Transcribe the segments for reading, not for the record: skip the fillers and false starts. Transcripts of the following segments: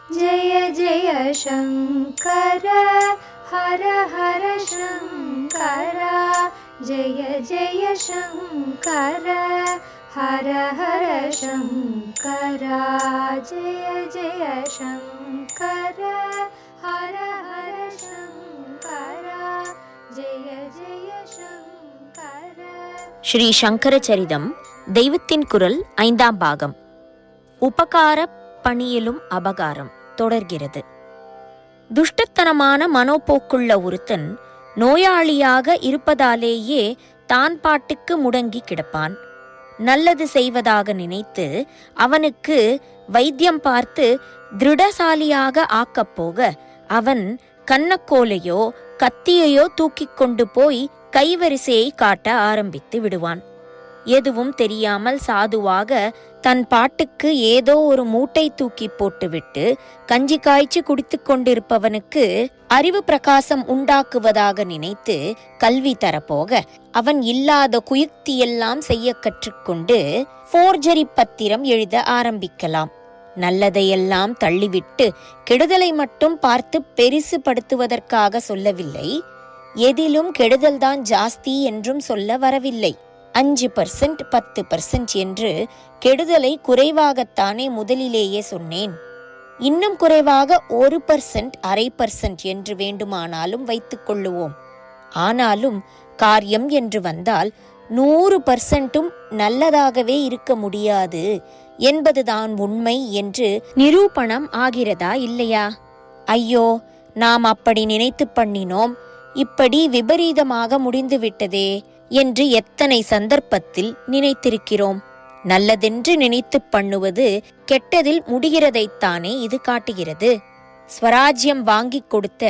जय जय शङ्कर हर हर शङ्कर जय जय शङ्कर हर हर शङ्कर जय जय शङ्कर हर हर शङ्कर जय जय शङ्कर. ஸ்ரீ சங்கர சரிதம் தெய்வத்தின் குரல் 5ஆம் பாகம். உபகார பணியிலும் அபகாரம் தொடர்கிறது. துஷ்டத்தனமான மனோப்போக்குள்ள ஒருத்தன் நோயாளியாக இருப்பதாலேயே தான் பாட்டுக்கு முடங்கி கிடப்பான். நல்லது செய்வதாக நினைத்து அவனுக்கு வைத்தியம் பார்த்து திருடசாலியாக ஆக்கப்போக அவன் கன்னக்கோலையோ கத்தியையோ தூக்கிக் கொண்டு போய் கைவரிசையை காட்ட ஆரம்பித்து விடுவான். எதுவும் தெரியாமல் சாதுவாக தன் பாட்டுக்கு ஏதோ ஒரு மூட்டை தூக்கி போட்டுவிட்டு கஞ்சி காய்ச்சி குடித்து கொண்டிருப்பவனுக்கு அறிவு பிரகாசம் உண்டாக்குவதாக நினைத்து கல்வி தரப்போக அவன் இல்லாத குயுக்தியெல்லாம் செய்ய கற்றுக்கொண்டு போர்ஜரி பத்திரம் எழுத ஆரம்பிக்கலாம். நல்லதையெல்லாம் தள்ளிவிட்டு கெடுதலை மட்டும் பார்த்து பெரிசு படுத்துவதற்காக சொல்லவில்லை. எதிலும் கெடுதல்தான் ஜாஸ்தி என்றும் சொல்ல வரவில்லை. 5% 10% என்று கெடுதலை குறைவாகத்தானே முதலிலேயே சொன்னேன். இன்னும் குறைவாக 1% 0.5% என்று வேண்டுமானாலும் வைத்துக் கொள்ளுவோம். ஆனாலும் காரியம் என்று வந்தால் 100% நல்லதாகவே இருக்க முடியாது என்பதுதான் உண்மை என்று நிரூபணம் ஆகிறதா இல்லையா? ஐயோ, நாம் அப்படி நினைத்து பண்ணினோம், இப்படி விபரீதமாக முடிந்துவிட்டதே என்று எத்தனை சந்தர்ப்பத்தில் நினைத்திருக்கிறோம். நல்லதென்று நினைத்து பண்ணுவது கெட்டதில் முடிகிறதைத்தானே இது காட்டுகிறது. ஸ்வராஜ்யம் வாங்கி கொடுத்த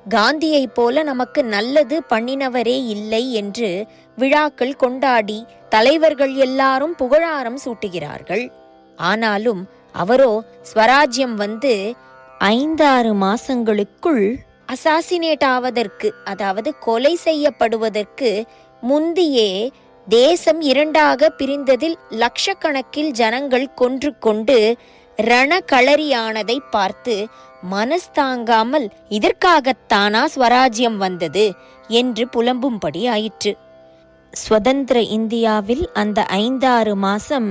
காந்தியைப் போல நமக்கு நல்லது பண்ணினவரே இல்லை என்று விழாக்கள் கொண்டாடி தலைவர்கள் எல்லாரும் புகழாரம் சூட்டுகிறார்கள். ஆனாலும் அவரோ ஸ்வராஜ்யம் வந்து 5-6 மாசங்களுக்குள் அசாசினேட் ஆவதற்கு, அதாவது கொலை செய்யப்படுவதற்கு முந்தியே தேசம் 2ஆக பிரிந்ததில் லட்சக்கணக்கில் ஜனங்கள் கொன்று கொண்டு ரணகளரியானதை பார்த்து மனஸ்தாங்காமல் இதற்காகத்தானா ஸ்வராஜ்யம் வந்தது என்று புலம்பும்படி ஆயிற்று. சுதந்திர இந்தியாவில் அந்த 5-6 மாசம்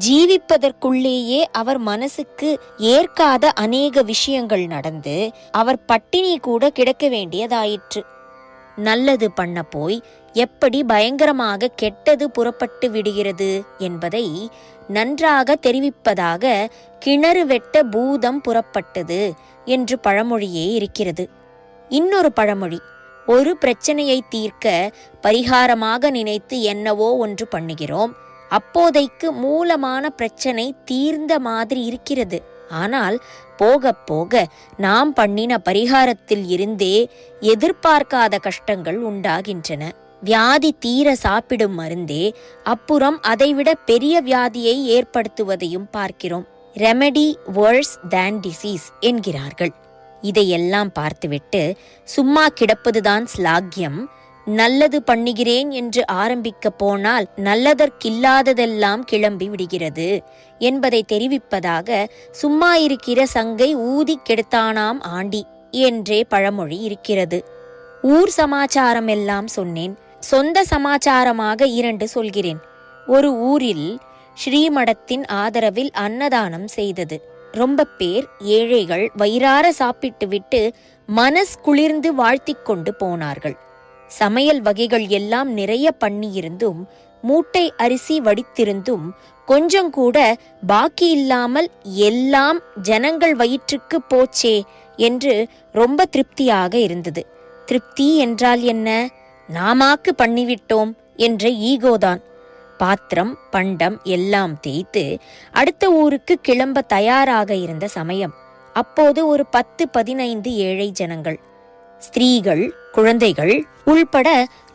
ஜீவிப்பதற்குள்ளேயே அவர் மனசுக்கு ஏற்காத அநேக விஷயங்கள் நடந்து அவர் பட்டினி கூட கிடக்க வேண்டியதாயிற்று. நல்லது பண்ண போய் எப்படி பயங்கரமாக கெட்டது புறப்பட்டு விடுகிறது என்பதை நன்றாக தெரிவிப்பதாக கிணறு வெட்ட பூதம் புறப்பட்டது என்று பழமொழியே இருக்கிறது. இன்னொரு பழமொழி, ஒரு பிரச்சனையை தீர்க்க பரிகாரமாக நினைத்து என்னவோ ஒன்று பண்ணுகிறோம், அப்போதைக்கு மூலமான பிரச்சனை தீர்ந்த மாதிரி இருக்கிறது. ஆனால் போக போக நாம் பண்ணின பரிகாரத்தில் இருந்தே எதிர்பார்க்காத கஷ்டங்கள் உண்டாகின்றன. வியாதி தீர சாப்பிடும் மருந்தே அப்புறம் அதைவிட பெரிய வியாதியை ஏற்படுத்துவதையும் பார்க்கிறோம். ரெமெடி வர்ஸ் தேன் டிசீஸ் என்கிறார்கள். இதையெல்லாம் பார்த்துவிட்டு சும்மா கிடப்பதுதான் ஸ்லாக்கியம், நல்லது பண்ணுகிறேன் என்று ஆரம்பிக்க போனால் நல்லதற்கில்லாததெல்லாம் கிளம்பி விடுகிறது என்பதை தெரிவிப்பதாக சும்மா இருக்கிற சங்கை ஊதி கெடுத்தானாம் ஆண்டி என்றே பழமொழி இருக்கிறது. ஊர் சமாச்சாரம் எல்லாம் சொன்னேன். சொந்த சமாச்சாரமாக 2 சொல்கிறேன். ஒரு ஊரில் ஸ்ரீமடத்தின் ஆதரவில் அன்னதானம் செய்தது. ரொம்ப பேர் ஏழைகள் வயிறார சாப்பிட்டு விட்டு மனஸ் குளிர்ந்து வாழ்த்திக் கொண்டு போனார்கள். சமையல் வகைகள் எல்லாம் நிறைய பண்ணியிருந்தும் மூட்டை அரிசி வடித்திருந்தும் கொஞ்சம் கூட பாக்கி இல்லாமல் எல்லாம் ஜனங்கள் வயிற்றுக்கு போச்சே என்று ரொம்ப திருப்தியாக இருந்தது. திருப்தி என்றால் என்ன? நாமாக்கு பண்ணிவிட்டோம் என்ற ஈகோதான். பாத்திரம் பண்டம் எல்லாம் தேய்த்து அடுத்த ஊருக்கு கிளம்ப தயாராக இருந்த சமயம். அப்போது ஒரு 10-15 ஏழை ஜனங்கள், ஸ்திரீகள் குழந்தைகள் உள்பட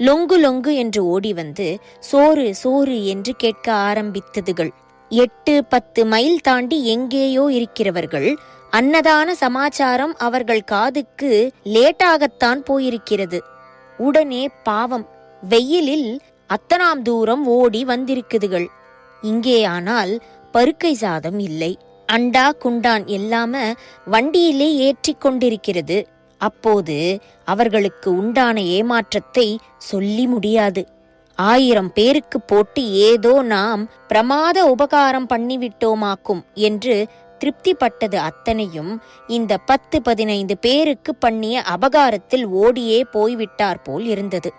லொங்கு லொங்கு என்று ஓடி வந்து சோறு சோறு என்று கேட்க ஆரம்பித்ததுகள். 8-10 மைல் தாண்டி எங்கேயோ இருக்கிறவர்கள் அன்னதான சமாச்சாரம் அவர்கள் காதுக்கு லேட்டாகத்தான் போயிருக்கிறது. உடனே பாவம் வெயிலில் அத்தனாம் தூரம் ஓடி வந்திருக்குதுகள். இங்கே ஆனால் பருக்கை சாதம் இல்லை, அண்டா குண்டான் எல்லாம வண்டியிலே ஏற்றி கொண்டிருக்கிறது. அப்போது அவர்களுக்கு உண்டான ஏமாற்றத்தை சொல்லி முடியாது. 1000 பேருக்கு போட்டு ஏதோ நாம் பிரமாத உபகாரம் பண்ணிவிட்டோமாக்கும் என்று திருப்திப்பட்டது அத்தனையும் இந்த 10-15 பேருக்கு பண்ணிய அபகாரத்தில் ஓடியே போய்விட்டார் போல் இருந்தது.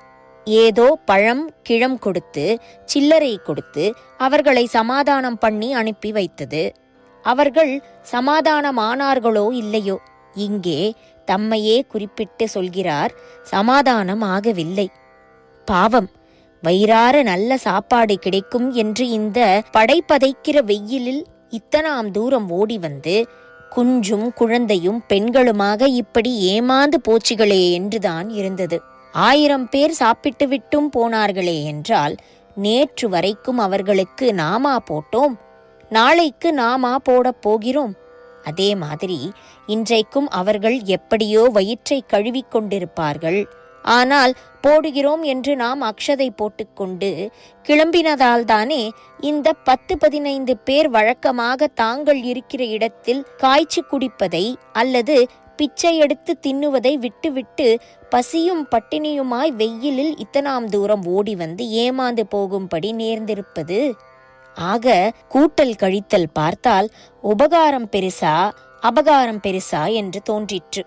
ஏதோ பழம் கிழம் கொடுத்து சில்லறை கொடுத்து அவர்களை சமாதானம் பண்ணி அனுப்பி வைத்தது. அவர்கள் சமாதானமானார்களோ இல்லையோ, இங்கே தம்மையே குறிப்பிட்டு சொல்கிறார், சமாதானம் ஆகவில்லை. பாவம், வயிறார நல்ல சாப்பாடு கிடைக்கும் என்று இந்த படைப்பதைக்கிற வெயிலில் இத்தனாம் தூரம் ஓடி வந்து குஞ்சும் குழந்தையும் பெண்களுமாக இப்படி ஏமாந்து போச்சுகளே என்றுதான் இருந்தது. 1000 பேர் சாப்பிட்டு விட்டும் போனார்களே என்றால், நேற்று வரைக்கும் அவர்களுக்கு நாமா போட்டோம், நாளைக்கு நாமா போடப் போகிறோம். அதே மாதிரி இன்றைக்கும் அவர்கள் எப்படியோ வயிற்றை கழுவிக் கொண்டிருப்பார்கள். ஆனால் போடுகிறோம் என்று நாம் அக்ஷதை போட்டுக்கொண்டு கிளம்பினதால்தானே இந்த 10-15 பேர் வழக்கமாக தாங்கள் இருக்கிற இடத்தில் காய்ச்சி குடிப்பதை அல்லது பிச்சை எடுத்து தின்னுவதை விட்டுவிட்டு பசியும் பட்டினியுமாய் வெயிலில் இத்தனாம் தூரம் ஓடி வந்து ஏமாந்து போகும்படி நேர்ந்திருப்பது. ஆக கூட்டல் கழித்தல் பார்த்தால் உபகாரம் பெருசா அபகாரம் பெருசா என்று தோன்றிற்று.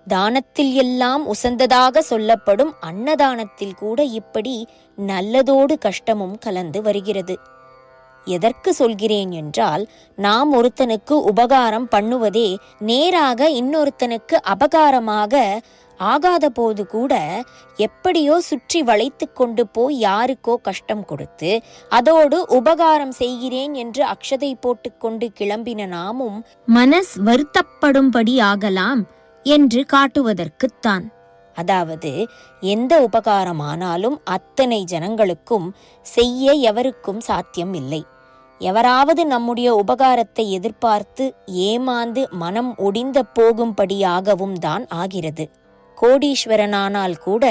தானத்தில் எல்லாம் உசந்ததாக சொல்லப்படும் அன்னதானத்தில் கூட இப்படி நல்லதோடு கஷ்டமும் கலந்து வருகிறது. எதற்கு சொல்கிறேன் என்றால், நாம் ஒருத்தனுக்கு உபகாரம் பண்ணுவதே நேராக இன்னொருத்தனுக்கு அபகாரமாக ஆகாத போது கூட எப்படியோ சுற்றி வளைத்து கொண்டு போய் யாருக்கோ கஷ்டம் கொடுத்து அதோடு உபகாரம் செய்கிறேன் என்று அக்ஷதை போட்டுக்கொண்டு கிளம்பின நாமும் மனஸ் வருத்தப்படும்படி ஆகலாம் என்று காட்டுவதற்குத்தான். அதாவது எந்த உபகாரமானாலும் அத்தனை ஜனங்களுக்கும் செய்ய எவருக்கும் சாத்தியம் இல்லை. எவராவது நம்முடைய உபகாரத்தை எதிர்பார்த்து ஏமாந்து மனம் ஒடிந்த போகும்படியாகவும் தான் ஆகிறது. கோடீஸ்வரனானால் கூட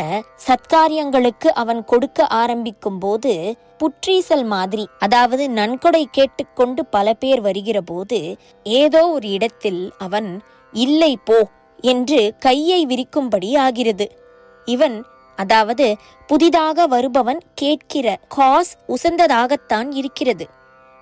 சத்காரியங்களுக்கு அவன் கொடுக்க ஆரம்பிக்கும் போது புற்றீசல் மாதிரி, அதாவது நன்கொடை கேட்டுக்கொண்டு பல பேர் வருகிற போது ஏதோ ஒரு இடத்தில் அவன் இல்லை போ என்று கையை விரிக்கும்படி ஆகிறது. இவன், அதாவது புதிதாக வருபவன் கேட்கிற காஸ் உசந்ததாகத்தான் இருக்கிறது.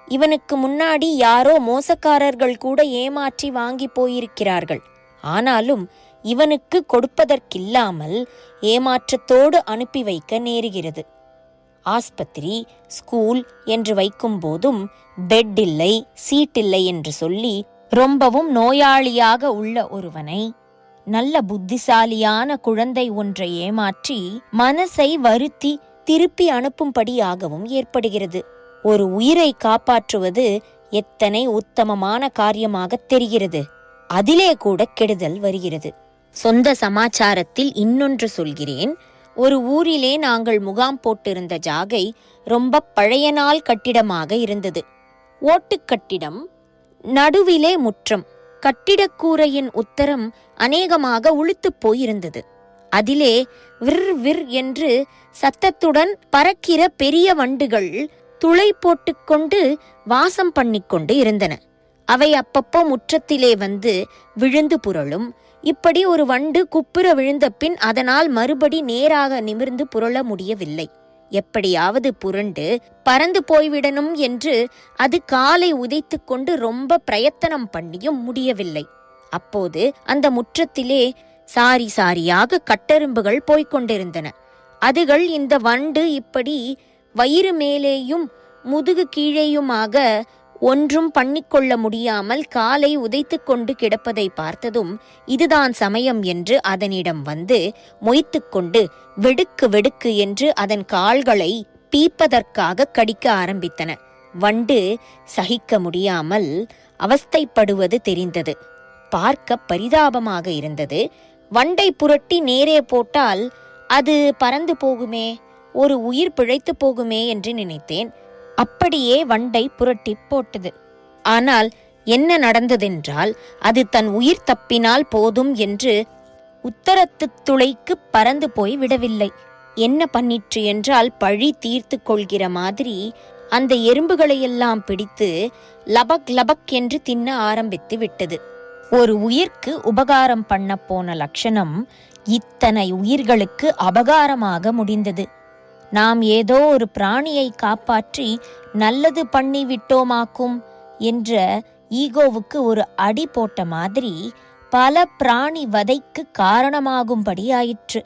இவனுக்கு முன்னாடி யாரோ மோசக்காரர்கள் கூட ஏமாற்றி வாங்கி போயிருக்கிறார்கள். ஆனாலும் இவனுக்கு கொடுப்பதற்கில்லாமல் ஏமாற்றத்தோடு அனுப்பி வைக்க நேருகிறது. ஆஸ்பத்திரி, ஸ்கூல் என்று வைக்கும் போதும் பெட் இல்லை, சீட் இல்லை என்று சொல்லி ரொம்பவும் நோயாளியாக உள்ள ஒருவனை நல்ல புத்திசாலியான குழந்தை ஒன்றை ஏமாற்றி மனசை வருத்தி திருப்பி அனுப்பும்படியாகவும் ஏற்படுகிறது. ஒரு உயிரை காப்பாற்றுவது எத்தனை உத்தமமான காரியமாக தெரிகிறது. அதிலே கூட கெடுதல் வருகிறது. சொந்த சமாச்சாரத்தில் இன்னொன்று சொல்கிறேன். ஒரு ஊரிலே நாங்கள் முகாம் போட்டிருந்த ஜாகை ரொம்ப பழைய நாள் கட்டிடமாக இருந்தது. ஓட்டுக்கட்டிடம், நடுவிலே முற்றம். கட்டிடக்கூரையின் உத்தரம் அநேகமாக உளுத்து போயிருந்தது. அதிலே விர் விர் என்று சத்தத்துடன் பறக்கிற பெரிய வண்டுகள் துளை போட்டுக்கொண்டு வாசம் பண்ணிக்கொண்டு இருந்தன. அவை அப்பப்போ முற்றத்திலே வந்து விழுந்து புரளும். இப்படி ஒரு வண்டு குப்புற விழுந்த பின் அதனால் மறுபடி நேராக நிமிர்ந்து புரள முடியவில்லை. எப்படியாவது புரண்டு பறந்து போய்விடணும் என்று அது காலை உதைத்து கொண்டு ரொம்ப பிரயத்தனம் பண்ணியும் முடியவில்லை. அப்போது அந்த முற்றத்திலே சாரி சாரியாக கட்டெரும்புகள் போய்கொண்டிருந்தன. அதுகள் இந்த வண்டு இப்படி வயிறு மேலேயும் முதுகு கீழேயுமாக ஒன்றும் பண்ணிக்கொள்ள முடியாமல் காலை உதைத்து கொண்டு கிடப்பதை பார்த்ததும் இதுதான் சமயம் என்று அதனிடம் வந்து மொய்த்துக்கொண்டு வெடுக்கு வெடுக்கு என்று அதன் கால்களை பீப்பதற்காக கடிக்க ஆரம்பித்தன. வண்டு சகிக்க முடியாமல் அவஸ்தைப்படுவது தெரிந்தது. பார்க்க பரிதாபமாக இருந்தது. வண்டை புரட்டி நேரே போட்டால் அது பறந்து போகுமே, ஒரு உயிர் பிழைத்து போகுமே என்று நினைத்தேன். அப்படியே வண்டை புரட்டி போட்டது. ஆனால் என்ன நடந்ததென்றால், அது தன் உயிர் தப்பினால் போதும் என்று உத்தரத்து துளைக்கு பறந்து போய் விடவில்லை. என்ன பண்ணிற்று என்றால், பழி தீர்த்து கொள்கிற மாதிரி அந்த எறும்புகளையெல்லாம் பிடித்து லபக் லபக் என்று தின்ன ஆரம்பித்து விட்டது. ஒரு உயிர்க்கு உபகாரம் பண்ண போன லட்சணம் இத்தனை உயிர்களுக்கு அபகாரமாக முடிந்தது. நாம் ஏதோ ஒரு பிராணியை காப்பாற்றி நல்லது பண்ணி விட்டோமாக்கும் என்ற ஈகோவுக்கு ஒரு அடி போட்ட மாதிரி பல பிராணி வதைக்கு காரணமாகும்படி ஆயிற்று.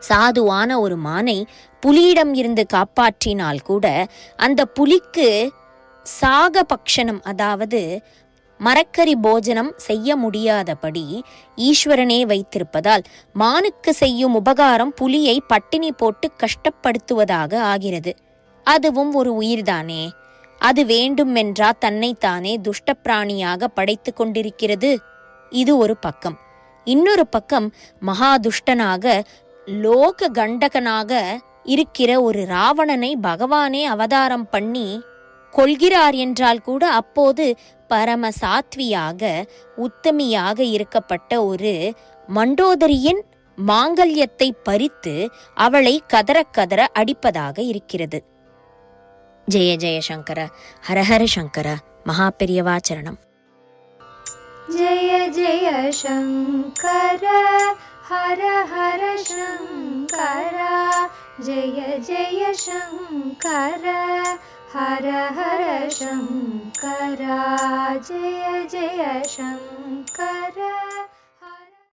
சாதுவான ஒரு மானை புலியிடம் இருந்து காப்பாற்றினால் கூட அந்த புலிக்கு சாக பக்ஷணம், அதாவது மரக்கறி போஜனம் செய்ய முடியாதபடி ஈஸ்வரனே வைத்திருப்பதால் மானுக்கு செய்யும் உபகாரம் புலியை பட்டினி போட்டு கஷ்டப்படுத்துவதாக ஆகிறது. அதுவும் ஒரு உயிர்தானே. அது வேண்டுமென்றா தன்னைத்தானே துஷ்ட பிராணியாக படைத்து கொண்டிருக்கிறது. இது ஒரு பக்கம். இன்னொரு பக்கம் மகா துஷ்டனாக லோக கண்டகனாக இருக்கிற ஒரு ராவணனை பகவானே அவதாரம் பண்ணி கொள்கிறார் என்றால் கூட அப்போது பரம சாத்வியாக உத்தமியாக இருக்கப்பட்ட ஒரு மண்டோதரியின் மாங்கல்யத்தை பறித்து அவளை கதற கதற அடிப்பதாக இருக்கிறது. ஜெய ஜெய சங்கர, ஹரஹர சங்கர, மகா பெரியவாச்சரணம். जय जय शङ्कर हर हर शङ्कर, जय जय शङ्कर हर हर शङ्कर, जय जय शङ्कर.